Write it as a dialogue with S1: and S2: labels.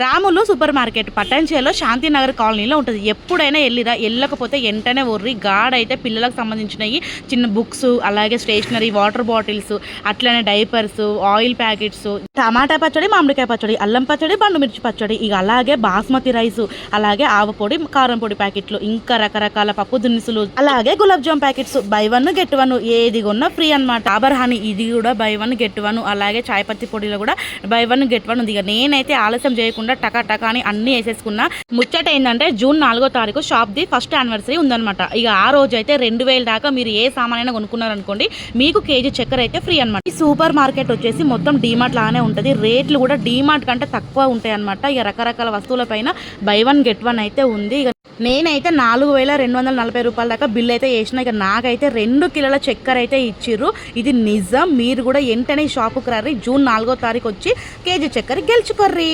S1: Ramulu super market పటాన్చేరులో Shantinagar కాలనీలో ఉంటుంది. ఎప్పుడైనా వెళ్ళిరా, వెళ్ళకపోతే వెంటనే ఒర్రి గాడైతే పిల్లలకు సంబంధించినవి చిన్న బుక్స్, అలాగే స్టేషనరీ, వాటర్ బాటిల్స్, అట్లనే డైపర్స్, ఆయిల్ ప్యాకెట్స్, టమాటా పచ్చడి, మామిడికాయ పచ్చడి, అల్లం పచ్చడి, బండు మిర్చి పచ్చడి, ఇక అలాగే బాస్మతి రైస్, అలాగే ఆవపొడి, కారం పొడి ప్యాకెట్లు, ఇంకా రకరకాల పప్పు దినుసులు, అలాగే gulab jam packets, by one get one, ఏది కొన్నా ఫ్రీ అనమాట. డాబర్ హనీ ఇది కూడా బై వన్ గెట్ వన్, అలాగే చాయ్ పత్తి పొడిలో కూడా బై వన్ గెట్ వన్ ఉంది. ఇక నేనైతే ఆలస్యం చేయకుండా టకా అని అన్ని వేసేసుకున్నా. ముచ్చట ఏంటంటే జూన్ 4వ తారీఖు షాప్ ది ఫస్ట్ యానివర్సరీ ఉందన్నమాట. ఇక ఆ రోజు అయితే 2000 దాకా మీరు ఏ సామానైనా కొనుక్కున్నారనుకోండి, మీకు కేజీ చక్కెర అయితే ఫ్రీ అనమాట. ఈ సూపర్ మార్కెట్ వచ్చేసి మొత్తం డీమార్ట్ లానే ఉంటుంది. రేట్లు కూడా డీమార్ట్ కంటే తక్కువ ఉంటాయి అనమాట. ఇక రకరకాల వస్తువుల పైన బై వన్ గెట్ వన్ అయితే ఉంది. ఇక నేనైతే 4240 రూపాయల దాకా బిల్ అయితే చేసిన. ఇక నాకైతే 2 కిలోల చక్కెర అయితే ఇచ్చిర్రు. ఇది నిజం. మీరు కూడా వెంటనే షాపుకి రండి. జూన్ 4వ తారీఖు వచ్చి కేజీ చక్కెర గెలుచుకోర్రి.